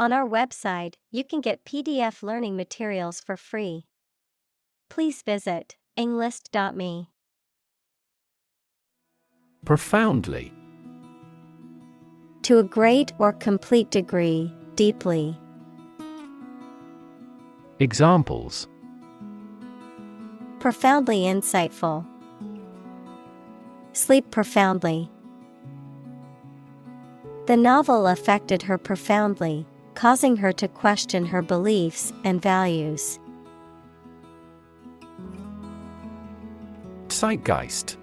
On our website, you can get PDF learning materials for free. Please visit englist.me. Profoundly. To a great or complete degree, deeply. Examples: Profoundly insightful. Sleep profoundly. The novel affected her profoundly, causing her to question her beliefs and values. Zeitgeist.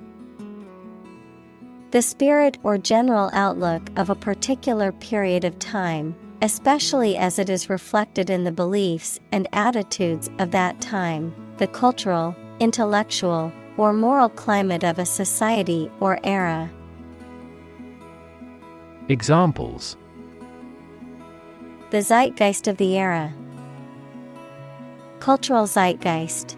The spirit or general outlook of a particular period of time, especially as it is reflected in the beliefs and attitudes of that time, the cultural, intellectual, or moral climate of a society or era. Examples: The zeitgeist of the era. Cultural zeitgeist.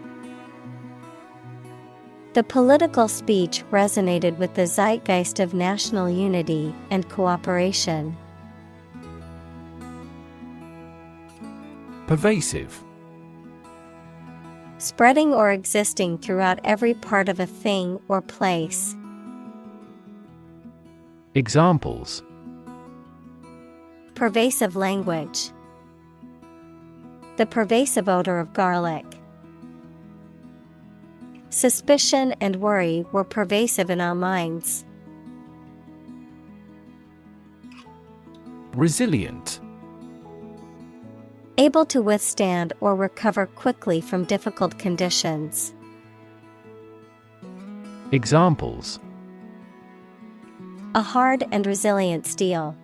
The political speech resonated with the zeitgeist of national unity and cooperation. Pervasive. Spreading or existing throughout every part of a thing or place. Examples: Pervasive language. The pervasive odor of garlic. Suspicion and worry were pervasive in our minds. Resilient. Able to withstand or recover quickly from difficult conditions. Examples: A hard and resilient steel.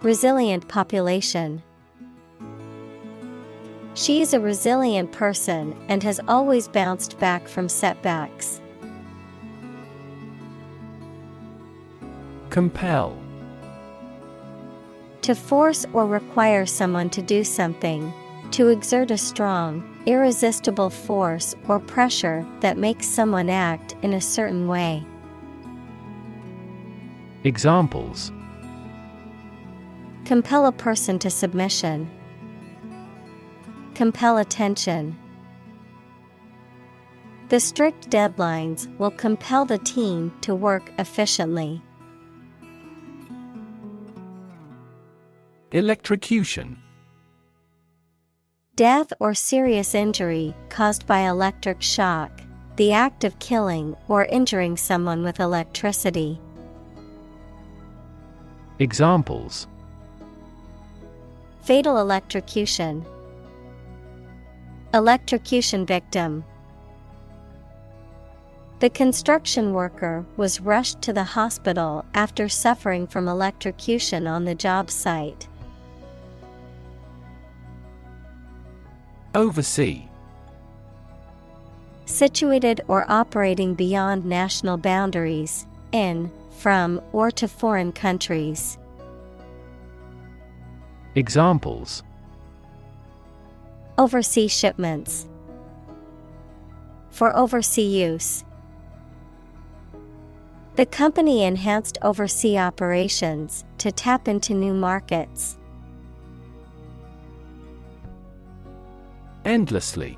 Resilient population. She is a resilient person and has always bounced back from setbacks. Compel. To force or require someone to do something. To exert a strong, irresistible force or pressure that makes someone act in a certain way. Examples: Compel a person to submission. Compel attention. The strict deadlines will compel the team to work efficiently. Electrocution. Death or serious injury caused by electric shock, the act of killing or injuring someone with electricity. Examples: Fatal electrocution. Electrocution victim. The construction worker was rushed to the hospital after suffering from electrocution on the job site. Oversee. Situated or operating beyond national boundaries, in, from, or to foreign countries. Examples: Oversee shipments. For oversea use. The company enhanced oversea operations to tap into new markets. Endlessly.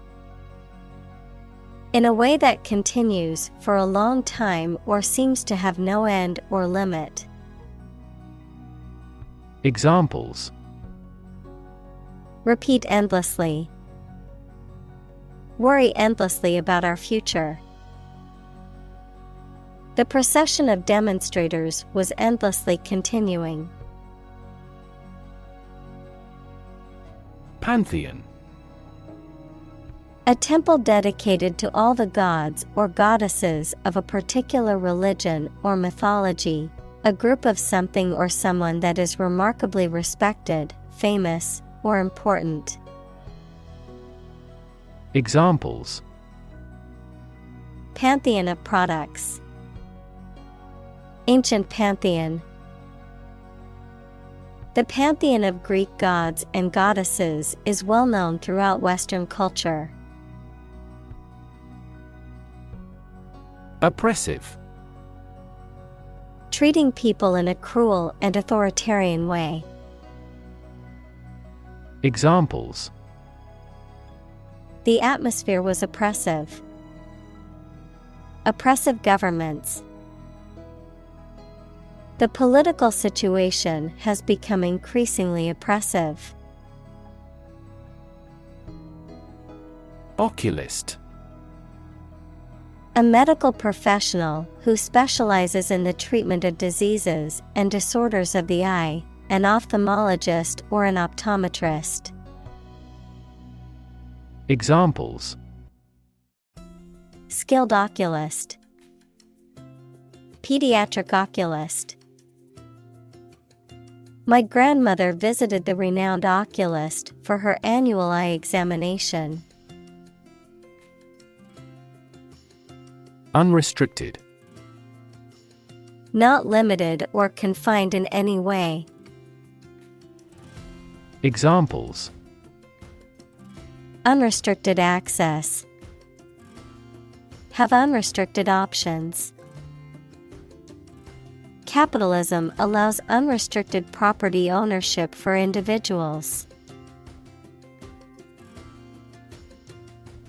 In a way that continues for a long time or seems to have no end or limit. Examples: Repeat endlessly. Worry endlessly about our future. The procession of demonstrators was endlessly continuing. Pantheon. A temple dedicated to all the gods or goddesses of a particular religion or mythology, a group of something or someone that is remarkably respected, famous, or important. Examples: Pantheon of products. Ancient pantheon. The pantheon of Greek gods and goddesses is well known throughout Western culture. Oppressive. Treating people in a cruel and authoritarian way. Examples: The atmosphere was oppressive. Oppressive governments. The political situation has become increasingly oppressive. Oculist. A medical professional who specializes in the treatment of diseases and disorders of the eye, an ophthalmologist or an optometrist. Examples: Skilled oculist. Pediatric oculist. My grandmother visited the renowned oculist for her annual eye examination. Unrestricted. Not limited or confined in any way. Examples: Unrestricted access. Have unrestricted options. Capitalism allows unrestricted property ownership for individuals.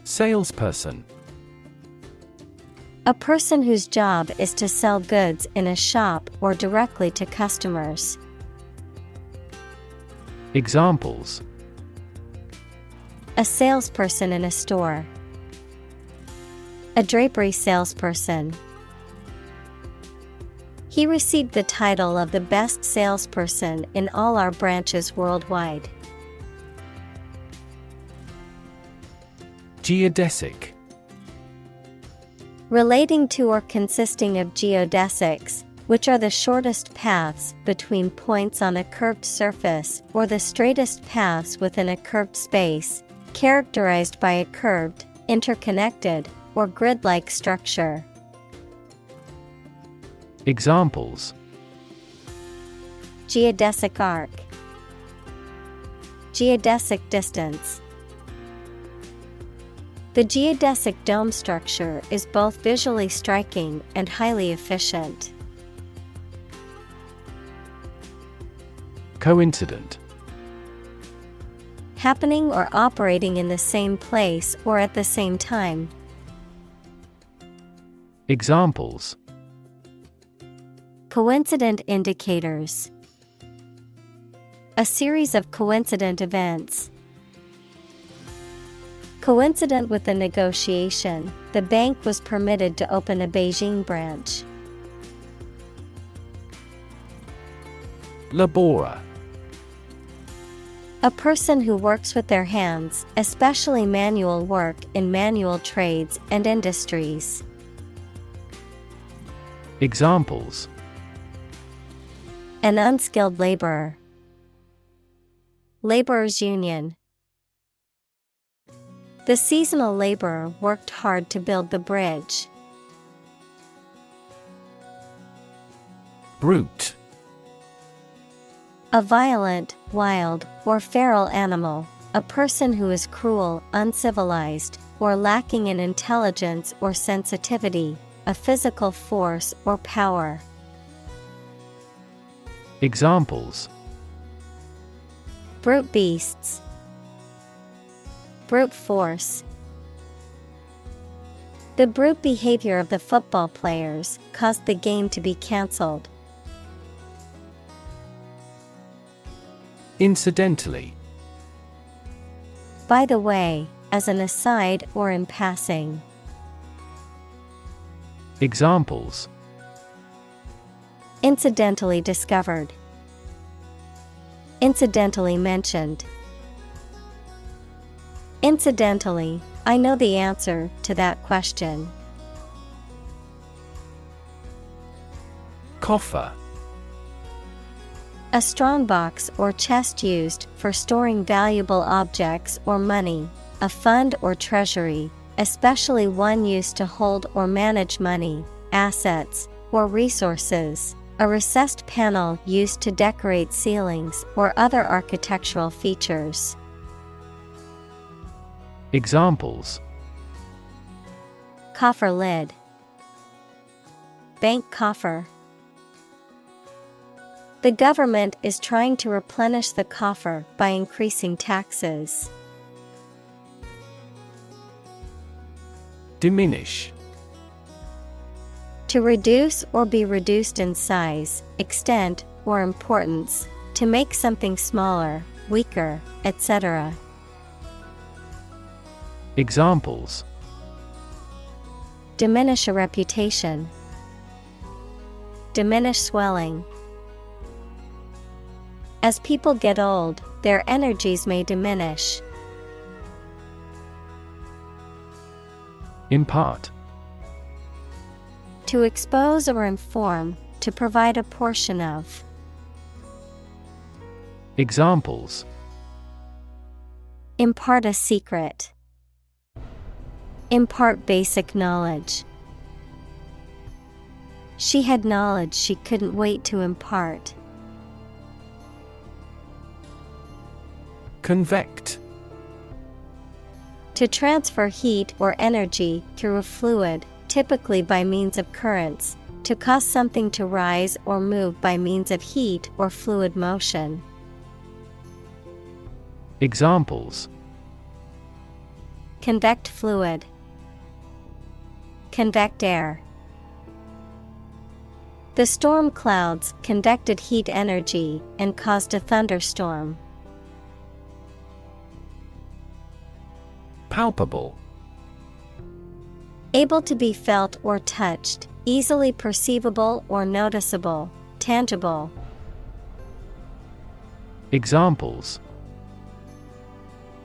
Salesperson. A person whose job is to sell goods in a shop or directly to customers. Examples: A salesperson in a store. A drapery salesperson. He received the title of the best salesperson in all our branches worldwide. Geodesic. Relating to or consisting of geodesics, which are the shortest paths between points on a curved surface or the straightest paths within a curved space, characterized by a curved, interconnected, or grid-like structure. Examples: Geodesic arc. Geodesic distance. The geodesic dome structure is both visually striking and highly efficient. Coincident. Happening or operating in the same place or at the same time. Examples: Coincident indicators. A series of coincident events. Coincident with the negotiation, the bank was permitted to open a Beijing branch. Laborer. A person who works with their hands, especially manual work in manual trades and industries. Examples: An unskilled laborer. Laborers' union. The seasonal laborer worked hard to build the bridge. Brute. A violent, wild, or feral animal, a person who is cruel, uncivilized, or lacking in intelligence or sensitivity, a physical force or power. Examples: Brute beasts. Brute force. The brute behavior of the football players caused the game to be cancelled. Incidentally. By the way, as an aside or in passing. Examples: Incidentally discovered. Incidentally mentioned. Incidentally, I know the answer to that question. Coffer. A strong box or chest used for storing valuable objects or money, a fund or treasury, especially one used to hold or manage money, assets, or resources, a recessed panel used to decorate ceilings or other architectural features. Examples: Coffer lid. Bank coffer. The government is trying to replenish the coffer by increasing taxes. Diminish. To reduce or be reduced in size, extent, or importance, to make something smaller, weaker, etc. Examples: diminish a reputation, diminish swelling. As people get old, their energies may diminish. Impart. To expose or inform, to provide a portion of. Examples: impart a secret, impart basic knowledge. She had knowledge she couldn't wait to impart. Convect. To transfer heat or energy through a fluid, typically by means of currents, to cause something to rise or move by means of heat or fluid motion. Examples: convect fluid, convect air. The storm clouds convected heat energy and caused a thunderstorm. Palpable. Able to be felt or touched, easily perceivable or noticeable, tangible. Examples: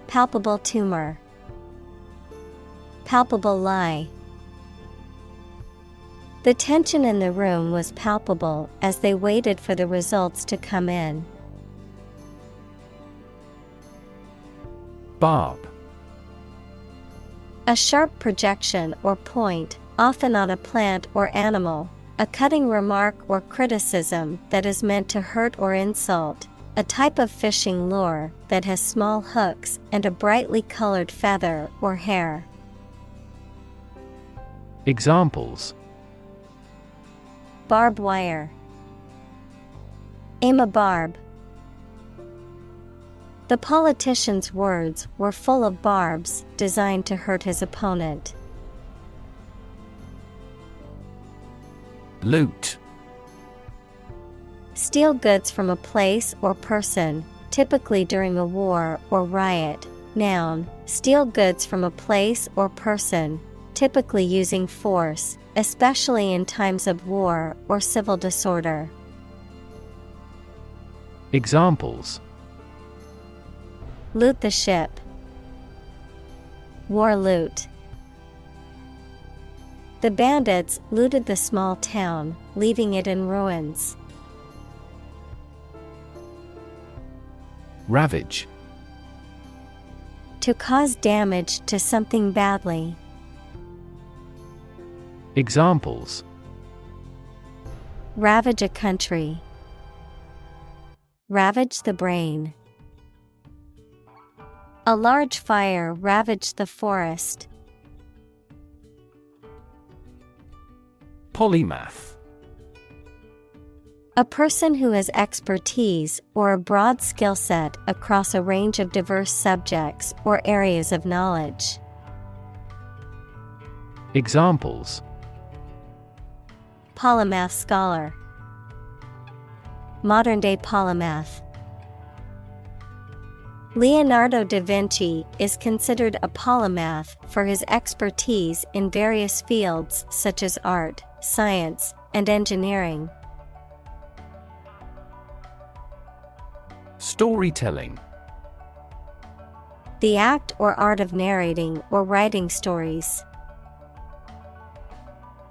palpable tumor, palpable lie. The tension in the room was palpable as they waited for the results to come in. Barb. A sharp projection or point, often on a plant or animal, a cutting remark or criticism that is meant to hurt or insult, a type of fishing lure that has small hooks and a brightly colored feather or hair. Examples: barbed wire, aim a barb. The politician's words were full of barbs designed to hurt his opponent. Loot. Steal goods from a place or person, typically during a war or riot. Noun, steal goods from a place or person, typically using force, especially in times of war or civil disorder. Examples: loot the ship, war loot. The bandits looted the small town, leaving it in ruins. Ravage. To cause damage to something badly. Examples: ravage a country, ravage the brain. A large fire ravaged the forest. Polymath. A person who has expertise or a broad skill set across a range of diverse subjects or areas of knowledge. Examples: polymath scholar, modern-day polymath. Leonardo da Vinci is considered a polymath for his expertise in various fields such as art, science, and engineering. Storytelling. The act or art of narrating or writing stories.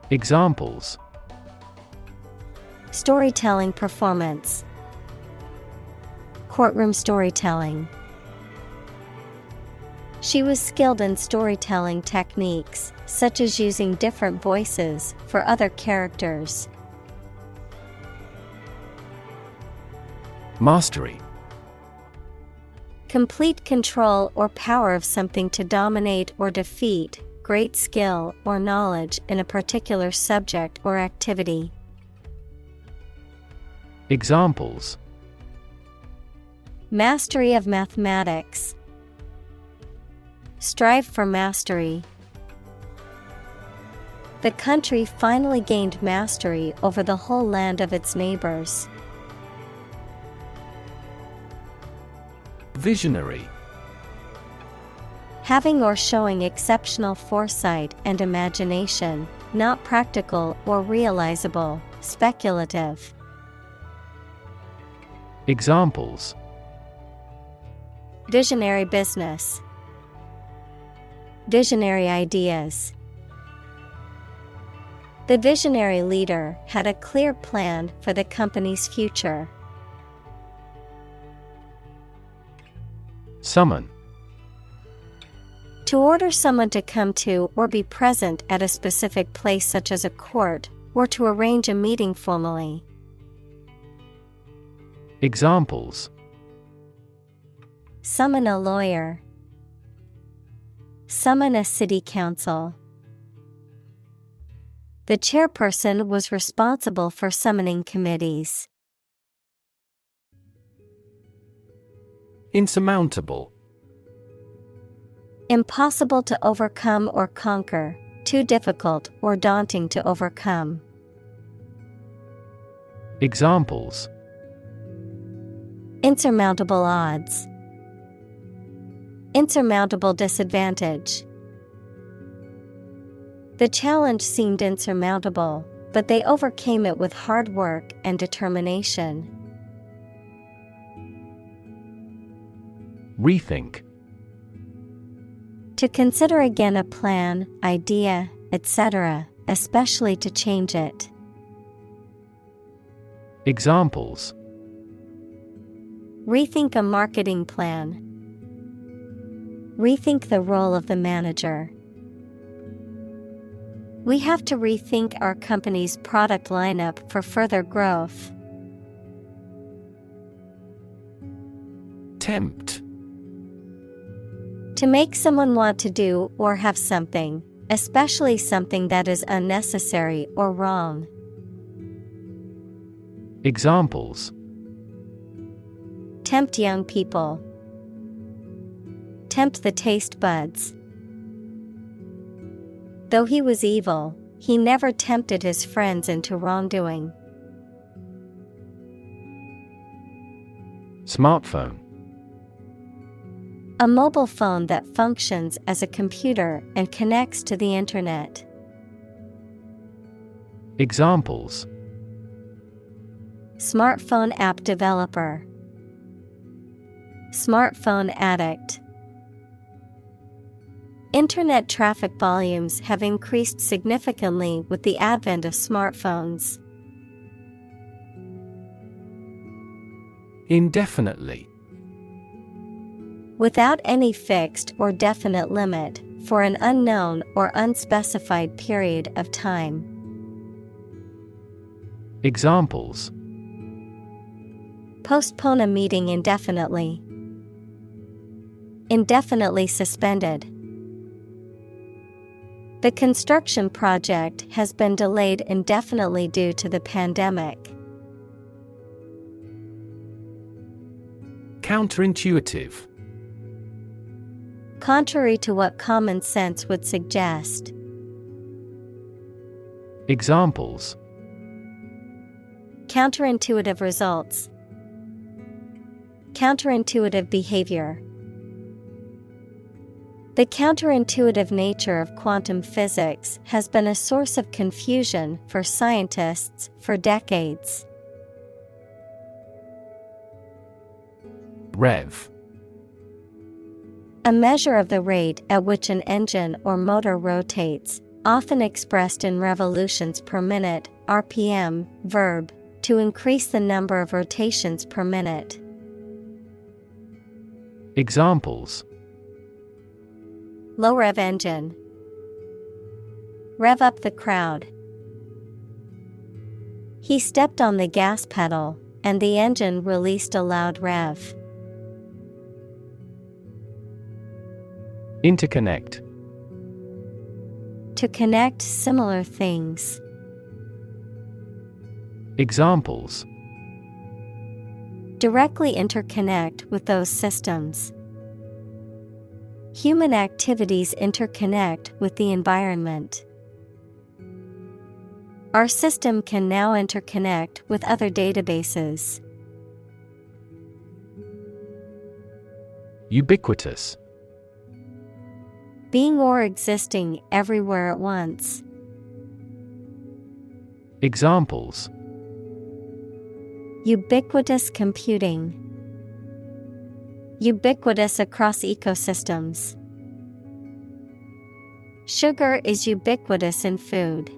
Examples: storytelling performance, courtroom storytelling. She was skilled in storytelling techniques, such as using different voices for other characters. Mastery. Complete control or power of something to dominate or defeat, great skill or knowledge in a particular subject or activity. Examples: mastery of mathematics, strive for mastery. The country finally gained mastery over the whole land of its neighbors. Visionary. Having or showing exceptional foresight and imagination, not practical or realizable, speculative. Examples: visionary business, visionary ideas. The visionary leader had a clear plan for the company's future. Summon. To order someone to come to or be present at a specific place such as a court, or to arrange a meeting formally. Examples: summon a lawyer, summon a city council. The chairperson was responsible for summoning committees. Insurmountable. Impossible to overcome or conquer, too difficult or daunting to overcome. Examples: insurmountable odds, insurmountable disadvantage. The challenge seemed insurmountable, but they overcame it with hard work and determination. Rethink. To consider again a plan, idea, etc., especially to change it. Examples: rethink a marketing plan, rethink the role of the manager. We have to rethink our company's product lineup for further growth. Tempt. To make someone want to do or have something, especially something that is unnecessary or wrong. Examples: tempt young people, tempt the taste buds. Though he was evil, he never tempted his friends into wrongdoing. Smartphone. A mobile phone that functions as a computer and connects to the internet. Examples: smartphone app developer, smartphone addict. Internet traffic volumes have increased significantly with the advent of smartphones. Indefinitely. Without any fixed or definite limit, for an unknown or unspecified period of time. Examples: postpone a meeting indefinitely, indefinitely suspended. The construction project has been delayed indefinitely due to the pandemic. Counterintuitive. Contrary to what common sense would suggest. Examples: counterintuitive results, counterintuitive behavior. The counterintuitive nature of quantum physics has been a source of confusion for scientists for decades. Rev. A measure of the rate at which an engine or motor rotates, often expressed in revolutions per minute, RPM, verb, to increase the number of rotations per minute. Examples: low rev engine, rev up the crowd. He stepped on the gas pedal, and the engine released a loud rev. Interconnect. To connect similar things. Examples: Directly interconnect with those systems. Human activities interconnect with the environment. Our system can now interconnect with other databases. Ubiquitous. Being or existing everywhere at once. Examples: Ubiquitous computing. Ubiquitous across ecosystems. Sugar is ubiquitous in food.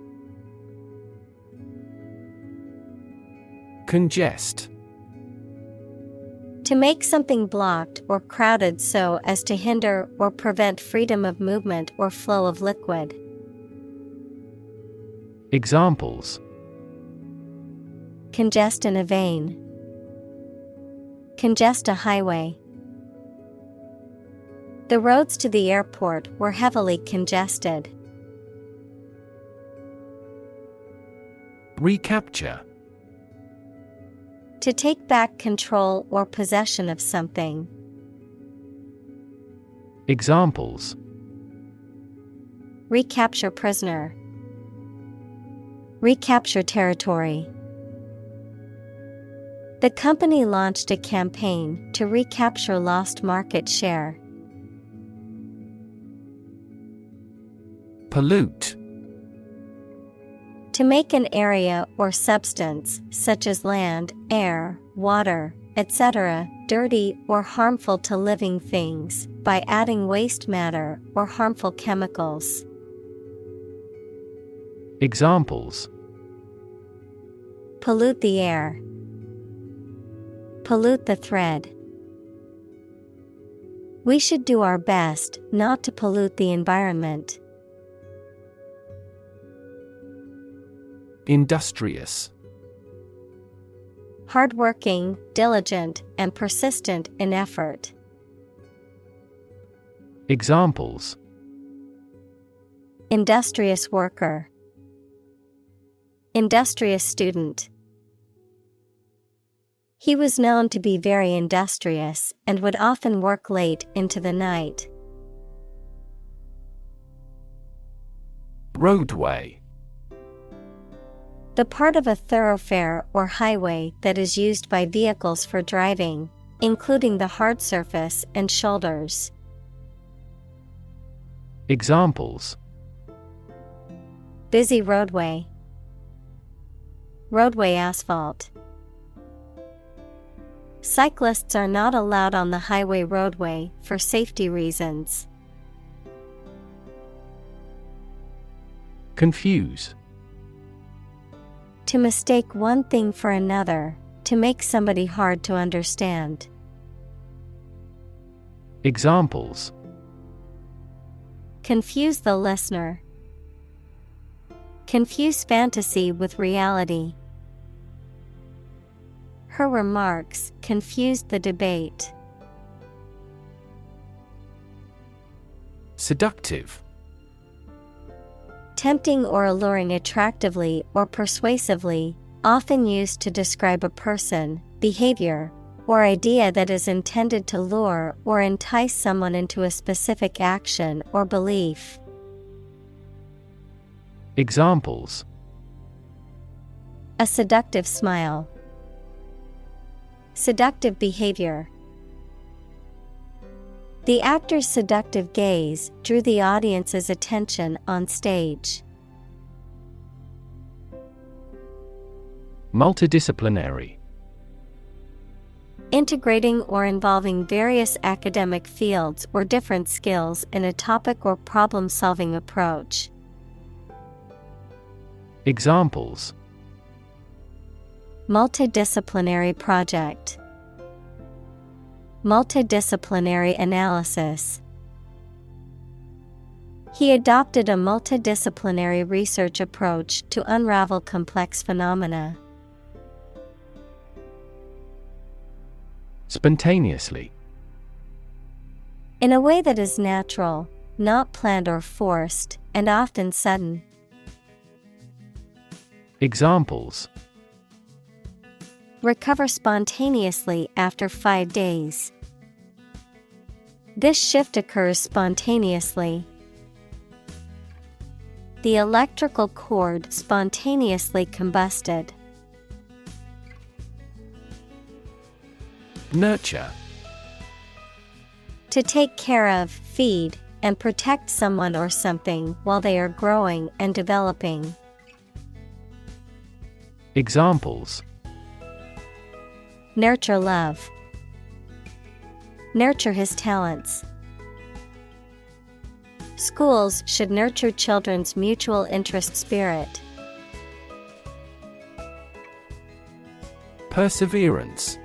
Congest. To make something blocked or crowded so as to hinder or prevent freedom of movement or flow of liquid. Examples: Congest in a vein. Congest a highway. The roads to the airport were heavily congested. Recapture. To take back control or possession of something. Examples: Recapture prisoner. Recapture territory. The company launched a campaign to recapture lost market share. Pollute. To make an area or substance, such as land, air, water, etc., dirty or harmful to living things, by adding waste matter or harmful chemicals. Examples: Pollute the air. Pollute the thread. We should do our best not to pollute the environment. Industrious. Hardworking, diligent, and persistent in effort. Examples: Industrious worker. Industrious student. He was known to be very industrious and would often work late into the night. Roadway. The part of a thoroughfare or highway that is used by vehicles for driving, including the hard surface and shoulders. Examples: Busy roadway. Roadway asphalt. Cyclists are not allowed on the highway roadway for safety reasons. Confuse. To mistake one thing for another, to make somebody hard to understand. Examples: Confuse the listener. Confuse fantasy with reality. Her remarks confused the debate. Seductive. Tempting or alluring attractively or persuasively, often used to describe a person, behavior, or idea that is intended to lure or entice someone into a specific action or belief. Examples: A seductive smile. Seductive behavior. The actor's seductive gaze drew the audience's attention on stage. Multidisciplinary. Integrating or involving various academic fields or different skills in a topic or problem-solving approach. Examples: Multidisciplinary project. Multidisciplinary analysis. He adopted a multidisciplinary research approach to unravel complex phenomena. Spontaneously. In a way that is natural, not planned or forced, and often sudden. Examples: Recover spontaneously after 5 days. This shift occurs spontaneously. The electrical cord spontaneously combusted. Nurture. To take care of, feed, and protect someone or something while they are growing and developing. Examples: Nurture love. Nurture his talents. Schools should nurture children's mutual interest spirit. Perseverance.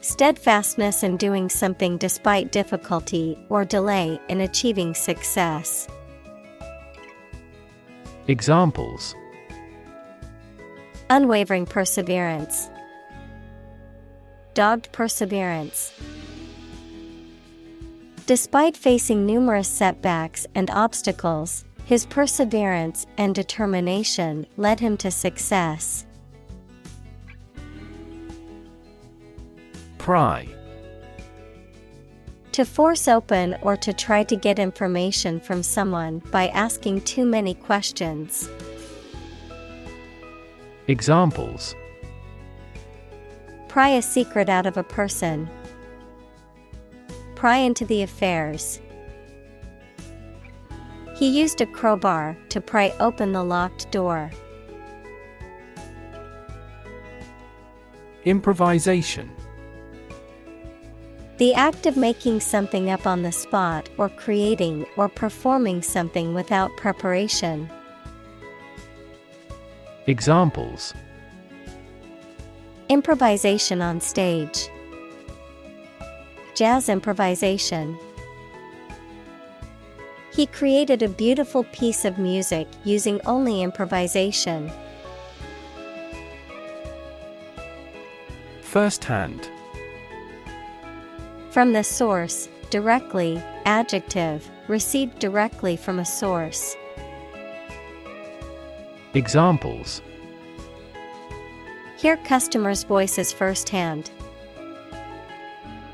Steadfastness in doing something despite difficulty or delay in achieving success. Examples: Unwavering perseverance. Dogged perseverance. Despite facing numerous setbacks and obstacles, his perseverance and determination led him to success. Pry. To force open or to try to get information from someone by asking too many questions. Examples: Pry a secret out of a person. Pry into the affairs. He used a crowbar to pry open the locked door. Improvisation. The act of making something up on the spot or creating or performing something without preparation. Examples: Improvisation on stage. Jazz improvisation. He created a beautiful piece of music using only improvisation. First-hand. From the source, directly, adjective, received directly from a source. Examples: Hear customers' voices firsthand.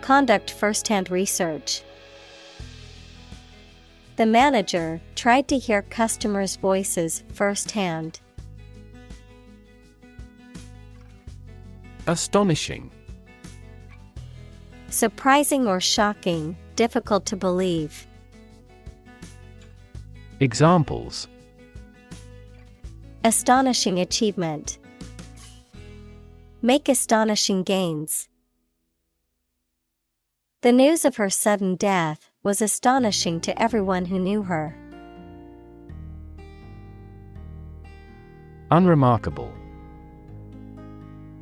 Conduct first-hand research. The manager tried to hear customers' voices firsthand. Astonishing. Surprising or shocking, difficult to believe. Examples: Astonishing achievement. Make astonishing gains. The news of her sudden death was astonishing to everyone who knew her. Unremarkable.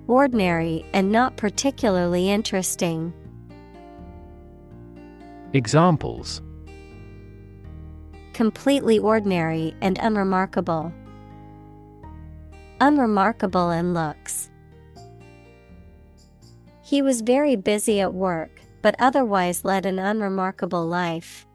Ordinary and not particularly interesting. Examples: Completely ordinary and unremarkable. Unremarkable in looks. He was very busy at work, but otherwise led an unremarkable life.